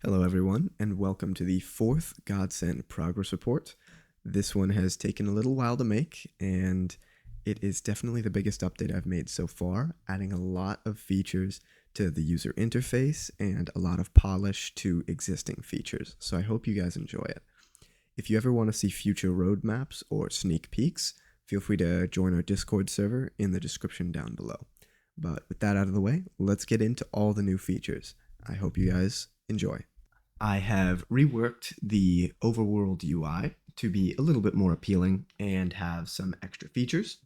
Hello, everyone, and welcome to the fourth Godsend Progress Report. This one has taken a little while to make, and it is definitely the biggest update I've made so far, adding a lot of features to the user interface and a lot of polish to existing features. So I hope you guys enjoy it. If you ever want to see future roadmaps or sneak peeks, feel free to join our Discord server in the description down below. But with that out of the way, let's get into all the new features. I hope you guys enjoy. I have reworked the Overworld UI to be a little bit more appealing and have some extra features.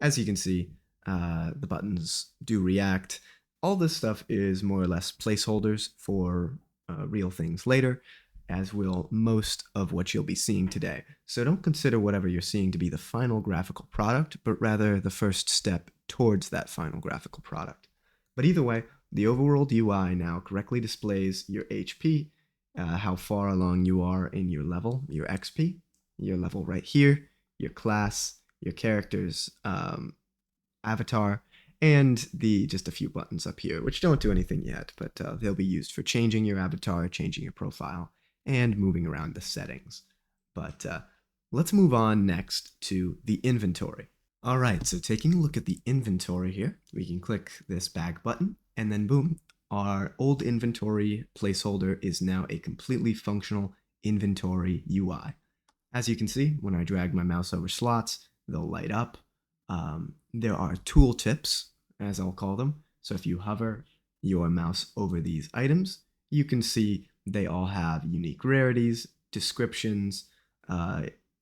As you can see, the buttons do react. All this stuff is more or less placeholders for real things later, as will most of what you'll be seeing today. So don't consider whatever you're seeing to be the final graphical product, but rather the first step towards that final graphical product. But either way, the Overworld UI now correctly displays your HP, how far along you are in your level, your XP, your level right here, your class, your character's avatar, and just a few buttons up here, which don't do anything yet, but they'll be used for changing your avatar, changing your profile, and moving around the settings. But let's move on next to the inventory. All right, so taking a look at the inventory here, we can click this bag button, and then boom, our old inventory placeholder is now a completely functional inventory UI. As you can see, when I drag my mouse over slots, they'll light up. There are tooltips, as I'll call them. So if you hover your mouse over these items, you can see they all have unique rarities, descriptions,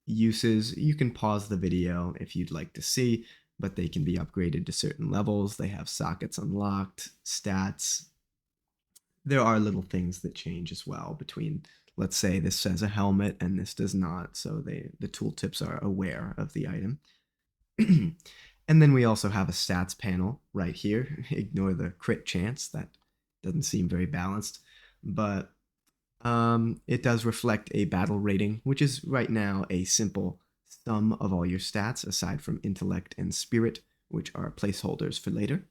uses. You can pause the video if you'd like to see, but they can be upgraded to certain levels. They have sockets unlocked, stats. There are little things that change as well between, let's say this says a helmet and this does not, so the tooltips are aware of the item. And then we also have a stats panel right here. Ignore the crit chance, that doesn't seem very balanced, but it does reflect a battle rating, which is right now a simple sum of all your stats aside from intellect and spirit, which are placeholders for later.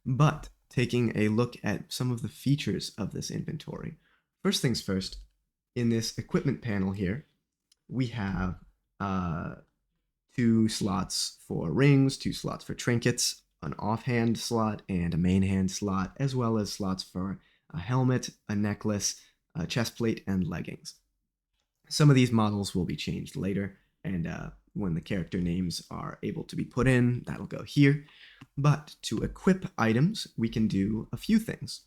But taking a look at some of the features of this inventory. First things first, in this equipment panel here, we have 2 slots for rings, 2 slots for trinkets, an offhand slot, and a main hand slot, as well as slots for a helmet, a necklace, a chest plate, and leggings. Some of these models will be changed later, and when the character names are able to be put in, that'll go here. But to equip items, we can do a few things.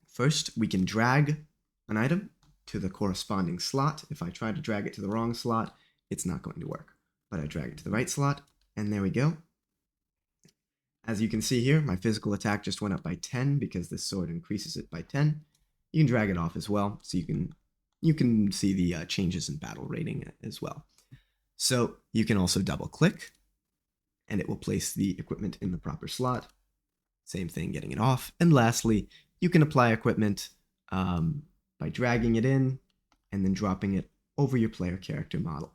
First, we can drag an item to the corresponding slot. If I try to drag it to the wrong slot, it's not going to work. But I drag it to the right slot, and there we go. As you can see here, my physical attack just went up by 10 because this sword increases it by 10. You can drag it off as well, so you can see the changes in battle rating as well. So you can also double click, and it will place the equipment in the proper slot. Same thing, getting it off. And lastly, you can apply equipment by dragging it in and then dropping it over your player character model.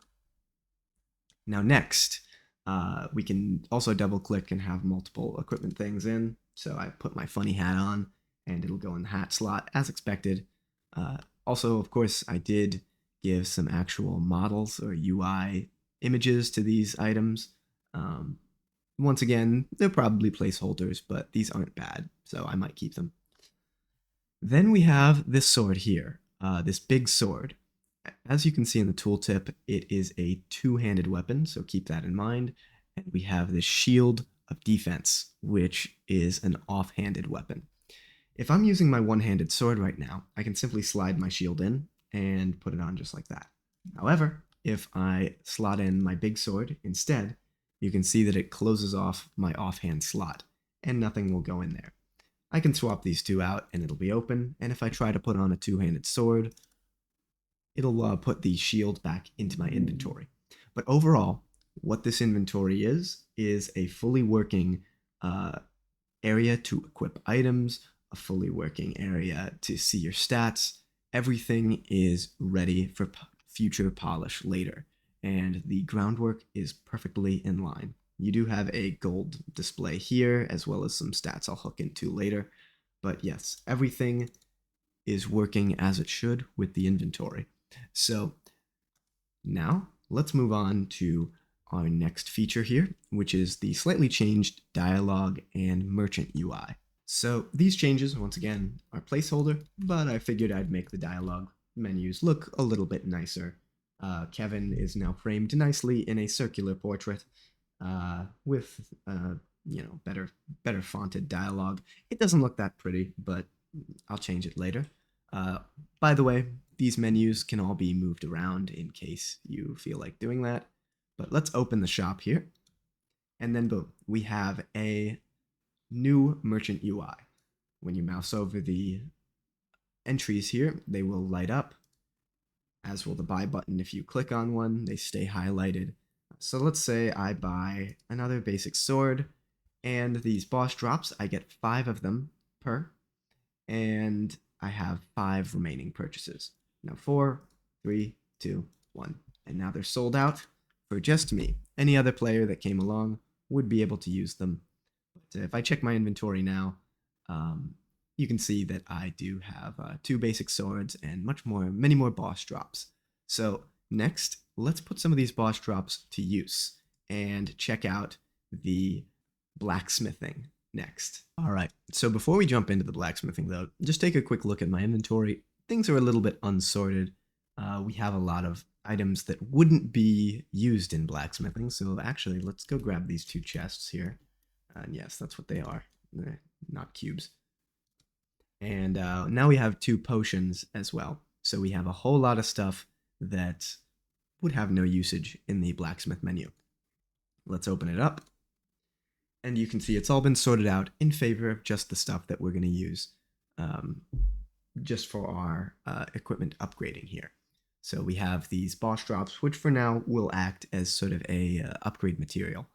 Now next, we can also double click and have multiple equipment things in. So I put my funny hat on and it'll go in the hat slot as expected. Also, of course, I did give some actual models or UI images to these items. Once again, they're probably placeholders, but these aren't bad, so I might keep them. Then we have this sword here, this big sword. As you can see in the tooltip, it is a 2-handed weapon, so keep that in mind. And we have this shield of defense, which is an off-handed weapon. If I'm using my one-handed sword right now, I can simply slide my shield in and put it on just like that. However, if I slot in my big sword instead, you can see that it closes off my offhand slot, and nothing will go in there. I can swap these two out and it'll be open, and if I try to put on a 2-handed sword, it'll put the shield back into my inventory. But overall, what this inventory is a fully working area to equip items, a fully working area to see your stats. Everything is ready for future polish later, and the groundwork is perfectly in line. You do have a gold display here, as well as some stats I'll hook into later. But yes, everything is working as it should with the inventory. So now let's move on to our next feature here, which is the slightly changed dialogue and merchant UI. So these changes, once again, are placeholder, but I figured I'd make the dialogue menus look a little bit nicer. Kevin is now framed nicely in a circular portrait with better fonted dialogue. It doesn't look that pretty, but I'll change it later. By the way, these menus can all be moved around in case you feel like doing that. But let's open the shop here. And then boom, we have a new merchant UI. When you mouse over the entries here, they will light up, as will the buy button. If you click on one, they stay highlighted. So let's say I buy another basic sword, and these boss drops, I get 5 of them per, and I have 5 remaining purchases. Now 4, 3, 2, 1. And now they're sold out for just me. Any other player that came along would be able to use them. But if I check my inventory now, you can see that I do have 2 basic swords and many more boss drops. So next, let's put some of these boss drops to use and check out the blacksmithing next. All right, so before we jump into the blacksmithing though, just take a quick look at my inventory. Things are a little bit unsorted. We have a lot of items that wouldn't be used in blacksmithing, so actually let's go grab these 2 chests here. And yes, that's what they are. They're not cubes. And now we have 2 potions as well. So we have a whole lot of stuff that would have no usage in the blacksmith menu. Let's open it up. And you can see it's all been sorted out in favor of just the stuff that we're going to use just for our equipment upgrading here. So we have these boss drops, which for now will act as sort of a upgrade material.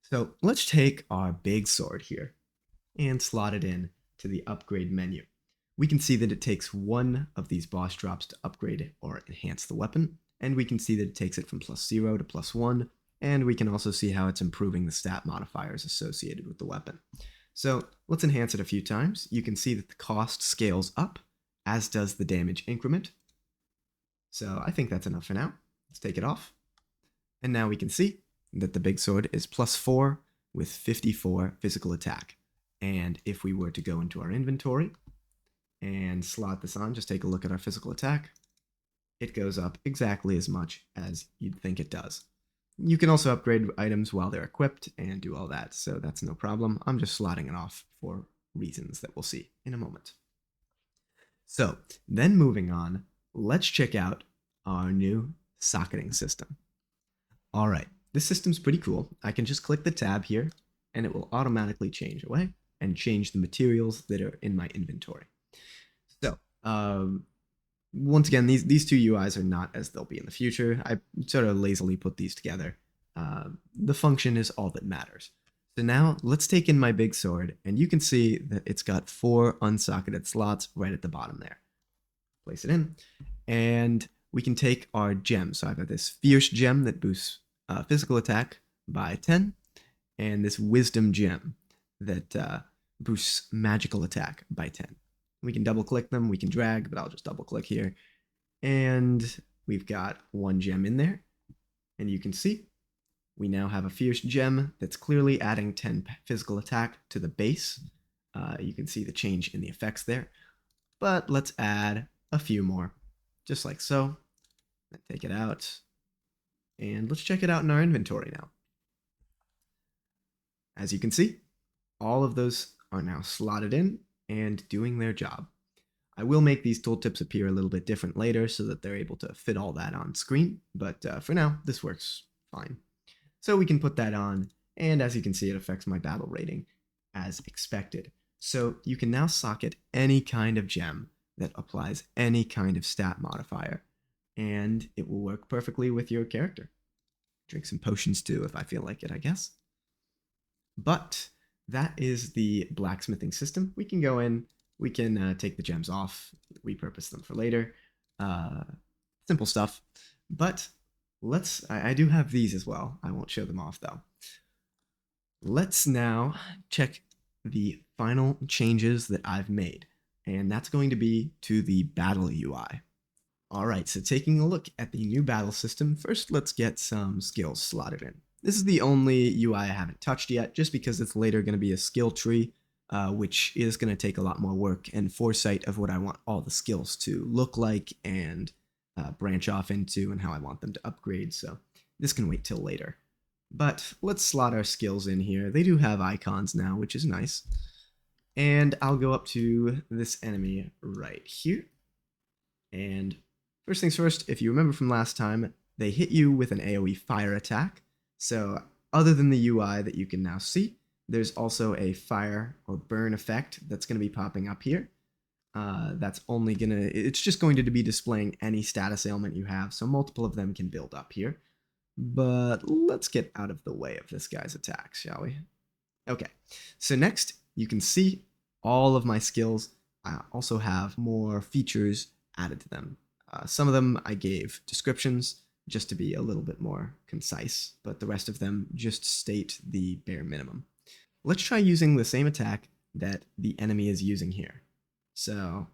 So let's take our big sword here and slot it in to the upgrade menu. We can see that it takes 1 of these boss drops to upgrade or enhance the weapon, and we can see that it takes it from +0 to +1, and we can also see how it's improving the stat modifiers associated with the weapon. So let's enhance it a few times. You can see that the cost scales up, as does the damage increment. So I think that's enough for now. Let's take it off. And now we can see that the big sword is +4 with 54 physical attack. And if we were to go into our inventory and slot this on, just take a look at our physical attack, it goes up exactly as much as you'd think it does. You can also upgrade items while they're equipped and do all that, so that's no problem. I'm just slotting it off for reasons that we'll see in a moment. So then moving on, let's check out our new socketing system. All right, this system's pretty cool. I can just click the tab here and it will automatically change away and change the materials that are in my inventory. So once again, these 2 UIs are not as they'll be in the future. I sort of lazily put these together. The function is all that matters. So now let's take in my big sword, and you can see that it's got 4 unsocketed slots right at the bottom there. Place it in, and we can take our gem. So I've got this fierce gem that boosts physical attack by 10, and this wisdom gem that boosts magical attack by 10. We can double click them, we can drag, but I'll just double click here. And we've got 1 gem in there. And you can see we now have a fierce gem that's clearly adding 10 physical attack to the base. You can see the change in the effects there. But let's add a few more, just like so. Then take it out. And let's check it out in our inventory now. As you can see, all of those are now slotted in and doing their job. I will make these tooltips appear a little bit different later so that they're able to fit all that on screen, but for now, this works fine. So we can put that on, and as you can see, it affects my battle rating as expected. So you can now socket any kind of gem that applies any kind of stat modifier, and it will work perfectly with your character. Drink some potions too if I feel like it, I guess. But that is the blacksmithing system. We can go in, we can take the gems off, repurpose them for later. Simple stuff. But I do have these as well. I won't show them off though. Let's now check the final changes that I've made. and that's going to be to the battle UI. Alright, so taking a look at the new battle system, first let's get some skills slotted in. This is the only UI I haven't touched yet, just because it's later going to be a skill tree, which is going to take a lot more work and foresight of what I want all the skills to look like and branch off into and how I want them to upgrade, so this can wait till later. But let's slot our skills in here. They do have icons now, which is nice. And I'll go up to this enemy right here. And first things first, if you remember from last time, they hit you with an AoE fire attack. So other than the UI that you can now see, there's also a fire or burn effect that's going to be popping up here. It's just going to be displaying any status ailment you have, so multiple of them can build up here. But let's get out of the way of this guy's attacks, shall we? Okay, so next you can see all of my skills. I also have more features added to them. Some of them I gave descriptions just to be a little bit more concise, but the rest of them just state the bare minimum. Let's try using the same attack that the enemy is using here. So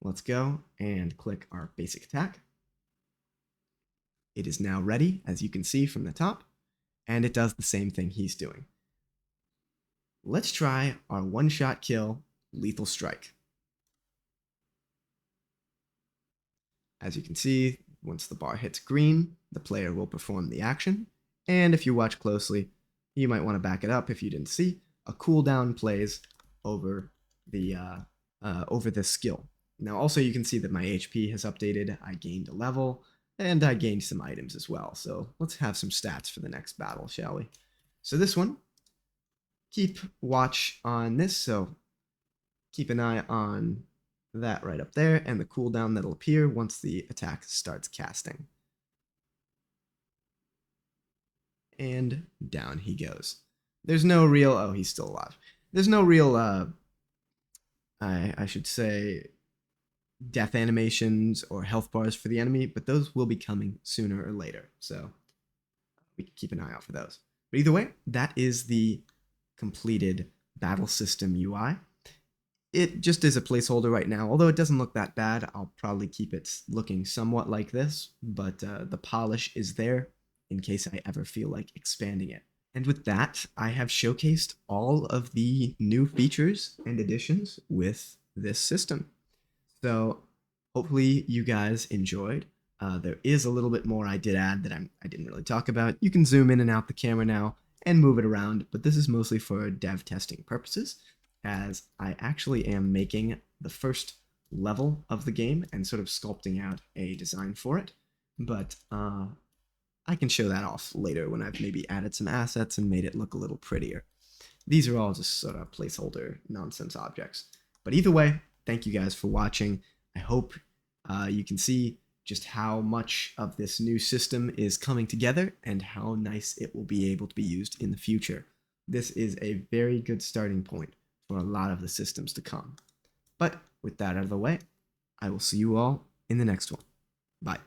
let's go and click our basic attack. It is now ready, as you can see from the top, and it does the same thing he's doing. Let's try our one-shot kill lethal strike. As you can see, once the bar hits green, the player will perform the action, and if you watch closely, you might want to back it up if you didn't see, a cooldown plays over this skill. Now also you can see that my HP has updated, I gained a level, and I gained some items as well, so let's have some stats for the next battle, shall we? So this one, keep watch on this, so keep an eye on that right up there, and the cooldown that'll appear once the attack starts casting. And down he goes. There's no real, oh, he's still alive. There's no real, I should say, death animations or health bars for the enemy, but those will be coming sooner or later, so we can keep an eye out for those. But either way, that is the completed battle system UI. It just is a placeholder right now, although it doesn't look that bad. I'll probably keep it looking somewhat like this, but the polish is there in case I ever feel like expanding it. And with that, I have showcased all of the new features and additions with this system. So hopefully you guys enjoyed. There is a little bit more I did add that I didn't really talk about. You can zoom in and out the camera now and move it around, but this is mostly for dev testing purposes, as I actually am making the first level of the game and sort of sculpting out a design for it. But I can show that off later when I've maybe added some assets and made it look a little prettier. These are all just sort of placeholder nonsense objects. But either way, thank you guys for watching. I hope you can see just how much of this new system is coming together and how nice it will be able to be used in the future. This is a very good starting point for a lot of the systems to come. But with that out of the way, I will see you all in the next one. Bye.